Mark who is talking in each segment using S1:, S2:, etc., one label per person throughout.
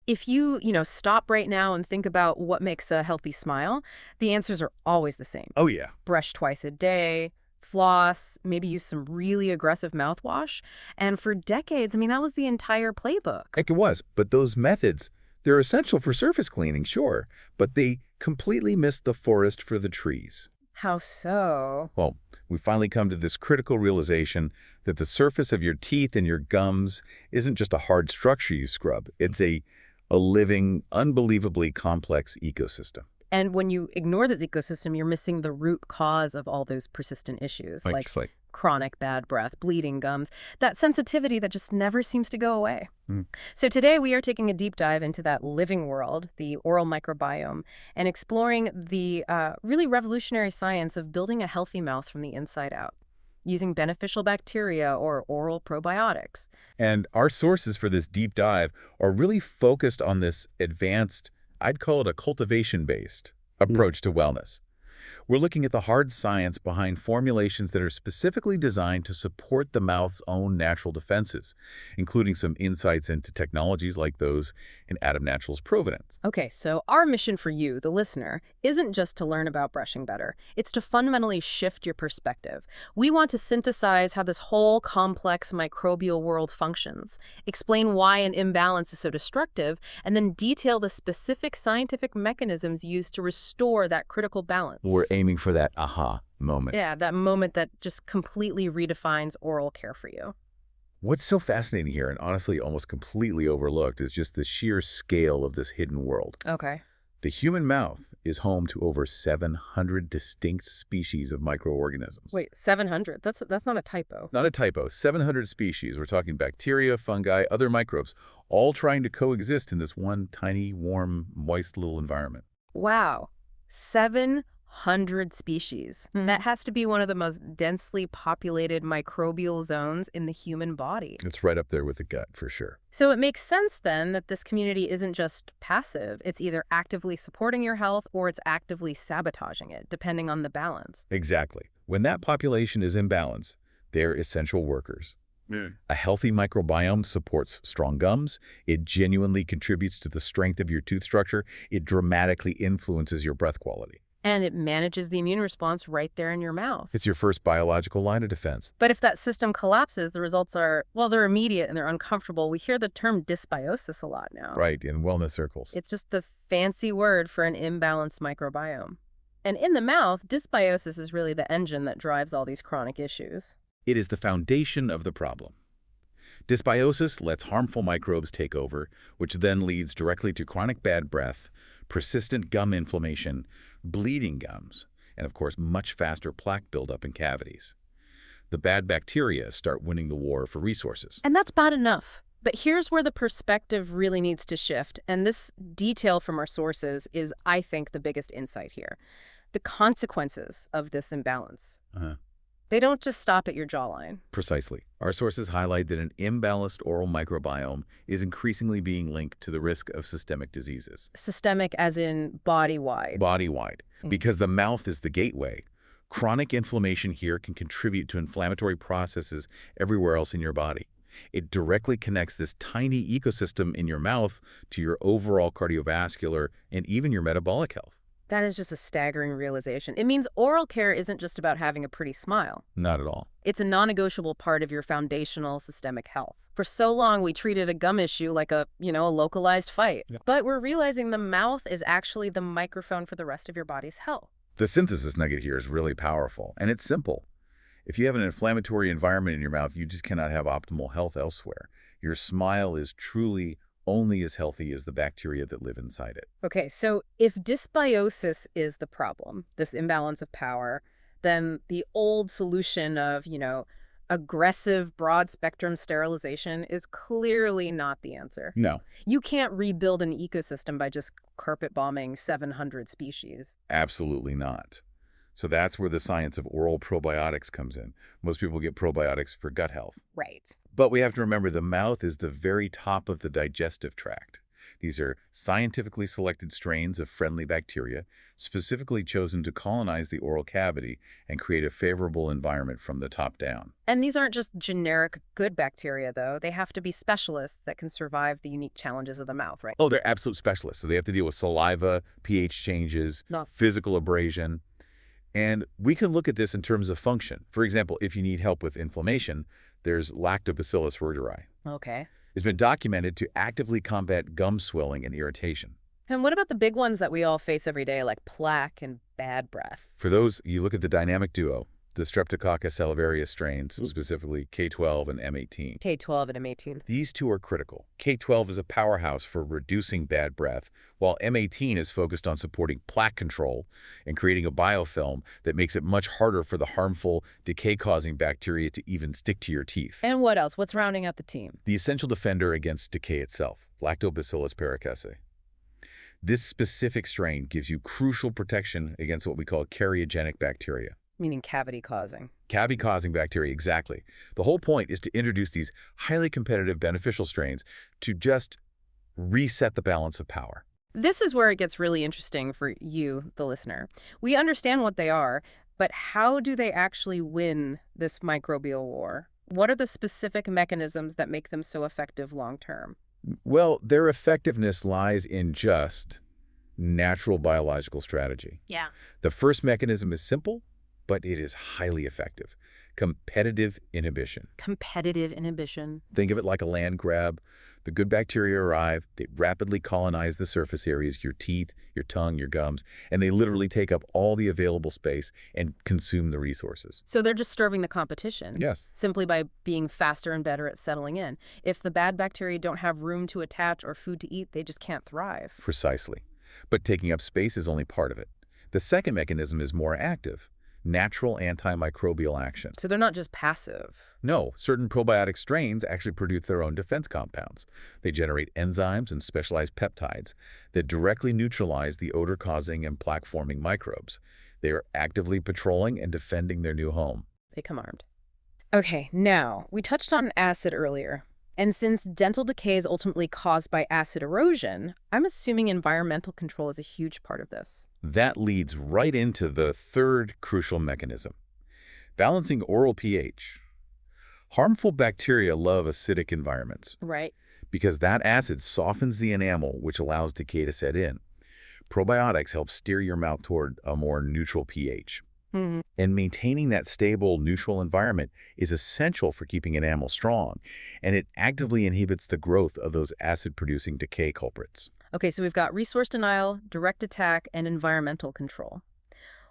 S1: If you stop right now and think about what makes a healthy smile, the answers are always the same.
S2: Oh, yeah.
S1: Brush twice a day, floss, maybe use some really aggressive mouthwash. And for decades, that was the entire playbook.
S2: Heck, it was. But those methods, they're essential for surface cleaning, sure, but they completely missed the forest for the trees.
S1: How so?
S2: Well, we finally come to this critical realization that the surface of your teeth and your gums isn't just a hard structure you scrub. It's a living, unbelievably complex ecosystem.
S1: And when you ignore this ecosystem, you're missing the root cause of all those persistent issues, like
S2: Just like,
S1: chronic bad breath, bleeding gums, that sensitivity that just never seems to go away.
S2: Mm.
S1: So today we are taking a deep dive into that living world, the oral microbiome, and exploring the really revolutionary science of building a healthy mouth from the inside out, using beneficial bacteria or oral probiotics.
S2: and our sources for this deep dive are really focused on this advanced, I'd call it a cultivation-based approach to wellness. We're looking at the hard science behind formulations that are specifically designed to support the mouth's own natural defenses, including some insights into technologies like those in Adem Naturals ProvaDent.
S1: Okay, so our mission for you, the listener, isn't just to learn about brushing better. It's to fundamentally shift your perspective. We want to synthesize how this whole complex microbial world functions, explain why an imbalance is so destructive, and then detail the specific scientific mechanisms used to restore that critical balance.
S2: We're aiming for that aha moment.
S1: Yeah, that moment that just completely redefines oral care for you.
S2: What's so fascinating here, and honestly almost completely overlooked, is just the sheer scale of this hidden world.
S1: Okay.
S2: The human mouth is home to over 700 distinct species of microorganisms.
S1: Wait, 700? That's not a typo.
S2: Not a typo, 700 species. We're talking bacteria, fungi, other microbes, all trying to coexist in this one tiny, warm, moist little environment.
S1: Wow. 700 species. That has to be one of the most densely populated microbial zones in the human body.
S2: It's right up there with the gut, for sure.
S1: So it makes sense then that this community isn't just passive. It's either actively supporting your health or it's actively sabotaging it, depending on the balance.
S2: Exactly. When that population is in balance, they're essential workers. A healthy microbiome supports strong gums. It genuinely contributes to the strength of your tooth structure. It dramatically influences your breath quality.
S1: And it manages the immune response right there in your mouth.
S2: It's your first biological line of defense.
S1: But if that system collapses, the results are, well, they're immediate and they're uncomfortable. We hear the term dysbiosis a lot now.
S2: Right, in wellness circles.
S1: It's just the fancy word for an imbalanced microbiome. And in the mouth, dysbiosis is really the engine that drives all these chronic issues.
S2: It is the foundation of the problem. Dysbiosis lets harmful microbes take over, which then leads directly to chronic bad breath, persistent gum inflammation, bleeding gums, and of course much faster plaque buildup in cavities. The bad bacteria start winning the war for resources.
S1: And that's bad enough. But here's where the perspective really needs to shift. And this detail from our sources is, I think, the biggest insight here. The consequences of this imbalance. They don't just stop at your jawline.
S2: Precisely. Our sources highlight that an imbalanced oral microbiome is increasingly being linked to the risk of systemic diseases.
S1: Systemic as in body-wide.
S2: Body-wide. Because the mouth is the gateway. Chronic inflammation here can contribute to inflammatory processes everywhere else in your body. It directly connects this tiny ecosystem in your mouth to your overall cardiovascular and even your metabolic health.
S1: That is just a staggering realization. It means oral care isn't just about having a pretty smile.
S2: Not at all.
S1: It's a non-negotiable part of your foundational systemic health. For so long, we treated a gum issue like a localized fight.
S2: Yep.
S1: But we're realizing the mouth is actually the microphone for the rest of your body's health.
S2: The synthesis nugget here is really powerful, and it's simple. If you have an inflammatory environment in your mouth, you just cannot have optimal health elsewhere. Your smile is truly only as healthy as the bacteria that live inside it.
S1: Okay, so if dysbiosis is the problem, this imbalance of power, then the old solution of, aggressive broad-spectrum sterilization is clearly not the answer.
S2: No,
S1: You can't rebuild an ecosystem by just carpet bombing 700 species.
S2: absolutely not. So that's where the science of oral probiotics comes in. Most people get probiotics for gut health.
S1: Right.
S2: But we have to remember the mouth is the very top of the digestive tract. These are scientifically selected strains of friendly bacteria, specifically chosen to colonize the oral cavity and create a favorable environment from the top down.
S1: And these aren't just generic good bacteria, though. They have to be specialists that can survive the unique challenges of the mouth, right?
S2: Oh, they're absolute specialists. So they have to deal with saliva, pH changes,
S1: No.
S2: physical abrasion. And we can look at this in terms of function. For example, if you need help with inflammation, there's Lactobacillus rhodori.
S1: Okay.
S2: It's been documented to actively combat gum swelling and irritation.
S1: And what about the big ones that we all face every day, like plaque and bad breath?
S2: For those, you look at the dynamic duo, the Streptococcus salivarius strains, specifically K12 and M18.
S1: K12 and M18.
S2: These two are critical. K12 is a powerhouse for reducing bad breath, while M18 is focused on supporting plaque control and creating a biofilm that makes it much harder for the harmful, decay-causing bacteria to even stick to your teeth.
S1: And what else? What's rounding out the team?
S2: The essential defender against decay itself, Lactobacillus paracasei. This specific strain gives you crucial protection against what we call cariogenic bacteria.
S1: Meaning cavity-causing.
S2: Cavity-causing bacteria, exactly. The whole point is to introduce these highly competitive beneficial strains to just reset the balance of power.
S1: This is where it gets really interesting for you, the listener. We understand what they are, but how do they actually win this microbial war? What are the specific mechanisms that make them so effective long-term?
S2: Well, their effectiveness lies in just natural biological strategy.
S1: Yeah.
S2: The first mechanism is simple, but it is highly effective. Competitive inhibition.
S1: Competitive inhibition.
S2: Think of it like a land grab. The good bacteria arrive, they rapidly colonize the surface areas, your teeth, your tongue, your gums, and they literally take up all the available space and consume the resources.
S1: So they're just serving the competition.
S2: Yes.
S1: Simply by being faster and better at settling in. If the bad bacteria don't have room to attach or food to eat, they just can't thrive.
S2: Precisely. But taking up space is only part of it. The second mechanism is more active. Natural antimicrobial action.
S1: So they're not just passive.
S2: No, certain probiotic strains actually produce their own defense compounds. They generate enzymes and specialized peptides that directly neutralize the odor-causing and plaque-forming microbes. They are actively patrolling and defending their new home.
S1: They come armed. Okay, now, we touched on acid earlier. And since dental decay is ultimately caused by acid erosion, I'm assuming environmental control is a huge part of this.
S2: That leads right into the third crucial mechanism, balancing oral pH. Harmful bacteria love acidic environments.
S1: Right.
S2: Because that acid softens the enamel, which allows decay to set in. Probiotics help steer your mouth toward a more neutral pH.
S1: Mm-hmm.
S2: And maintaining that stable, neutral environment is essential for keeping enamel strong, and it actively inhibits the growth of those acid-producing decay culprits.
S1: Okay, so we've got resource denial, direct attack, and environmental control.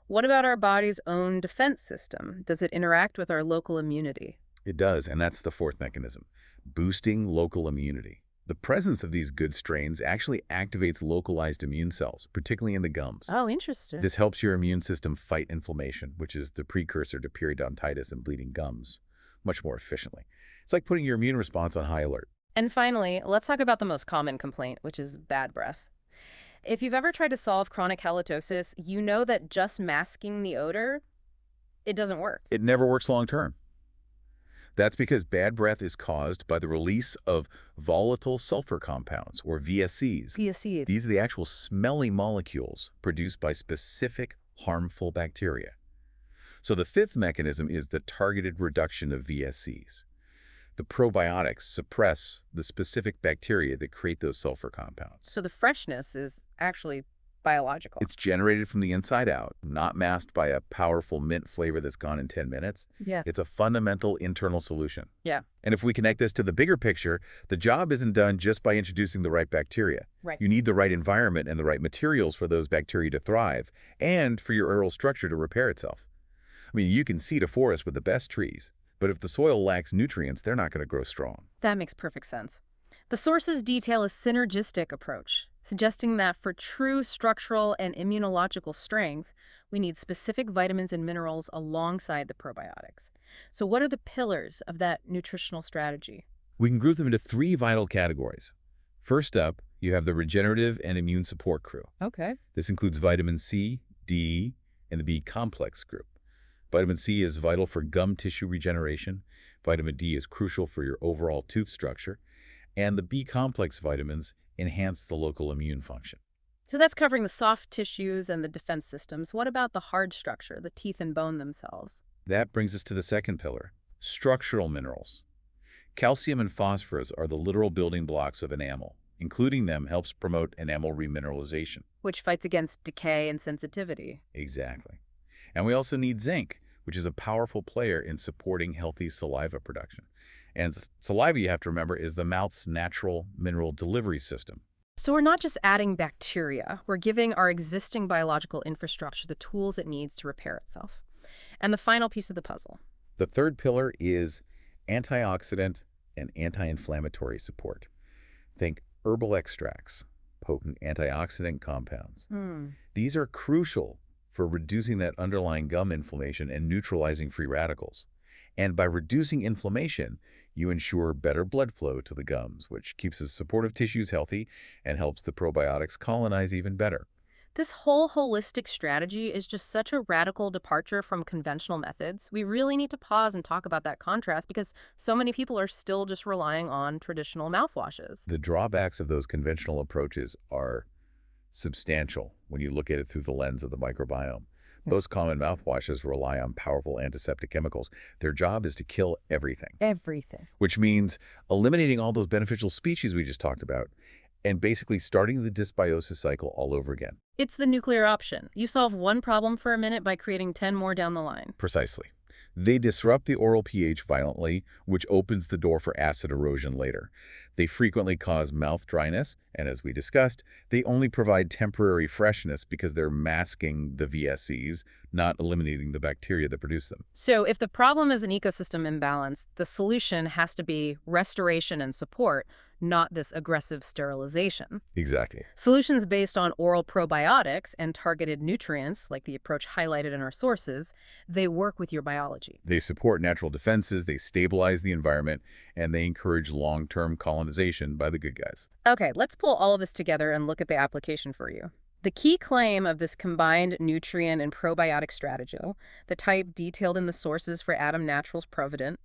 S1: What about our body's own defense system? Does it interact with our local immunity?
S2: It does, and that's the fourth mechanism, boosting local immunity. The presence of these good strains actually activates localized immune cells, particularly in the gums.
S1: Oh, interesting.
S2: This helps your immune system fight inflammation, which is the precursor to periodontitis and bleeding gums, much more efficiently. It's like putting your immune response on high alert.
S1: And finally, let's talk about the most common complaint, which is bad breath. If you've ever tried to solve chronic halitosis, you know that just masking the odor, it doesn't work.
S2: It never works long term. That's because bad breath is caused by the release of volatile sulfur compounds, or VSCs.
S1: VSC.
S2: These are the actual smelly molecules produced by specific harmful bacteria. So the fifth mechanism is the targeted reduction of VSCs. The probiotics suppress the specific bacteria that create those sulfur compounds.
S1: So the freshness is actually biological.
S2: It's generated from the inside out, not masked by a powerful mint flavor that's gone in 10 minutes.
S1: Yeah.
S2: It's a fundamental internal solution.
S1: Yeah.
S2: And if we connect this to the bigger picture, the job isn't done just by introducing the right bacteria.
S1: Right.
S2: You need the right environment and the right materials for those bacteria to thrive and for your oral structure to repair itself. I mean, you can seed a forest with the best trees, but if the soil lacks nutrients, they're not going to grow strong.
S1: That makes perfect sense. The sources detail a synergistic approach, suggesting that for true structural and immunological strength, we need specific vitamins and minerals alongside the probiotics. So what are the pillars of that nutritional strategy?
S2: We can group them into three vital categories. First up, you have the regenerative and immune support crew.
S1: Okay.
S2: This includes vitamin C, D, and the B complex group. Vitamin C is vital for gum tissue regeneration. Vitamin D is crucial for your overall tooth structure. And the B complex vitamins enhance the local immune function.
S1: So that's covering the soft tissues and the defense systems. What about the hard structure, the teeth and bone themselves?
S2: That brings us to the second pillar, structural minerals. Calcium and phosphorus are the literal building blocks of enamel. Including them helps promote enamel remineralization.
S1: Which fights against decay and sensitivity.
S2: Exactly. And we also need zinc, which is a powerful player in supporting healthy saliva production. And saliva, you have to remember, is the mouth's natural mineral delivery system.
S1: So we're not just adding bacteria, we're giving our existing biological infrastructure the tools it needs to repair itself. And the final piece of the puzzle.
S2: The third pillar is antioxidant and anti-inflammatory support. Think herbal extracts, potent antioxidant compounds. These are crucial for reducing that underlying gum inflammation and neutralizing free radicals. And by reducing inflammation, you ensure better blood flow to the gums, which keeps the supportive tissues healthy and helps the probiotics colonize even better.
S1: This whole holistic strategy is just such a radical departure from conventional methods. We really need to pause and talk about that contrast because so many people are still just relying on traditional mouthwashes.
S2: The drawbacks of those conventional approaches are substantial when you look at it through the lens of the microbiome. Most common mouthwashes rely on powerful antiseptic chemicals. Their job is to kill everything.
S1: Everything.
S2: Which means eliminating all those beneficial species we just talked about and basically starting the dysbiosis cycle all over again.
S1: It's the nuclear option. You solve one problem for a minute by creating 10 more down the line.
S2: Precisely. They disrupt the oral pH violently, which opens the door for acid erosion later. They frequently cause mouth dryness, and as we discussed, they only provide temporary freshness because they're masking the VSCs, not eliminating the bacteria that produce them.
S1: So if the problem is an ecosystem imbalance, the solution has to be restoration and support, not this aggressive sterilization.
S2: Exactly.
S1: Solutions based on oral probiotics and targeted nutrients, like the approach highlighted in our sources, they work with your biology.
S2: They support natural defenses, they stabilize the environment, and they encourage long-term colonization by the good guys.
S1: Okay, let's pull all of this together and look at the application for you. The key claim of this combined nutrient and probiotic strategy, the type detailed in the sources for Adem Naturals ProvaDent,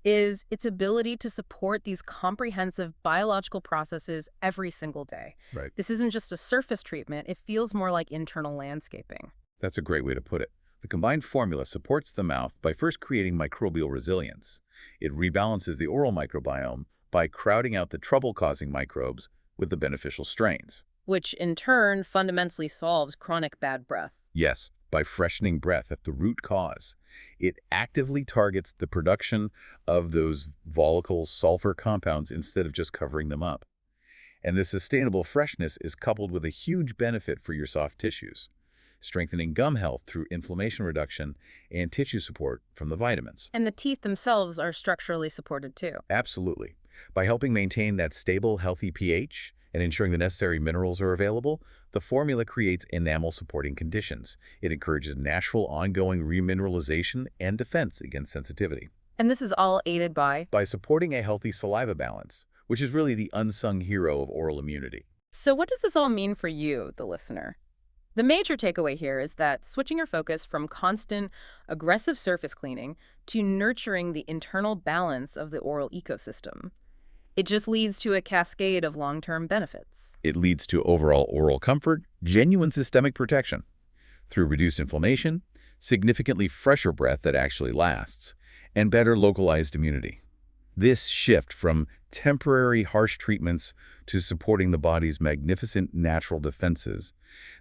S1: is its ability to support these comprehensive biological processes every single day.
S2: Right.
S1: This isn't just a surface treatment, it feels more like internal landscaping.
S2: That's a great way to put it. The combined formula supports the mouth by first creating microbial resilience. It rebalances the oral microbiome by crowding out the trouble-causing microbes with the beneficial strains.
S1: Which in turn fundamentally solves chronic bad breath.
S2: Yes, by freshening breath at the root cause. It actively targets the production of those volatile sulfur compounds instead of just covering them up. And this sustainable freshness is coupled with a huge benefit for your soft tissues, strengthening gum health through inflammation reduction and tissue support from the vitamins.
S1: And the teeth themselves are structurally supported too.
S2: Absolutely. By helping maintain that stable, healthy pH and ensuring the necessary minerals are available, the formula creates enamel-supporting conditions. It encourages natural, ongoing remineralization and defense against sensitivity.
S1: And this is all aided by
S2: supporting a healthy saliva balance, which is really the unsung hero of oral immunity.
S1: So what does this all mean for you, the listener? The major takeaway here is that switching your focus from constant, aggressive surface cleaning to nurturing the internal balance of the oral ecosystem, it just leads to a cascade of long-term benefits.
S2: It leads to overall oral comfort, genuine systemic protection, through reduced inflammation, significantly fresher breath that actually lasts, and better localized immunity. This shift from temporary harsh treatments to supporting the body's magnificent natural defenses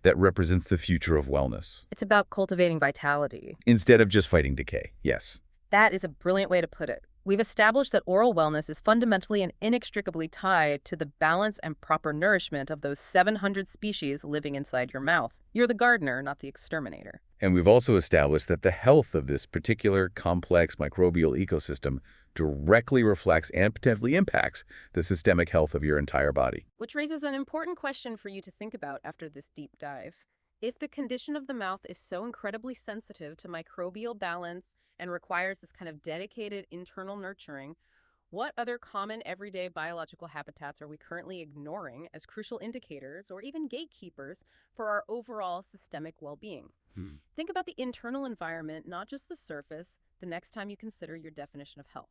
S2: that represents the future of wellness.
S1: It's about cultivating vitality.
S2: Instead of just fighting decay, yes.
S1: That is a brilliant way to put it. We've established that oral wellness is fundamentally and inextricably tied to the balance and proper nourishment of those 700 species living inside your mouth. You're the gardener, not the exterminator.
S2: And we've also established that the health of this particular complex microbial ecosystem directly reflects and potentially impacts the systemic health of your entire body.
S1: Which raises an important question for you to think about after this deep dive. If the condition of the mouth is so incredibly sensitive to microbial balance and requires this kind of dedicated internal nurturing, what other common everyday biological habitats are we currently ignoring as crucial indicators or even gatekeepers for our overall systemic well-being? Think about the internal environment, not just the surface, the next time you consider your definition of health.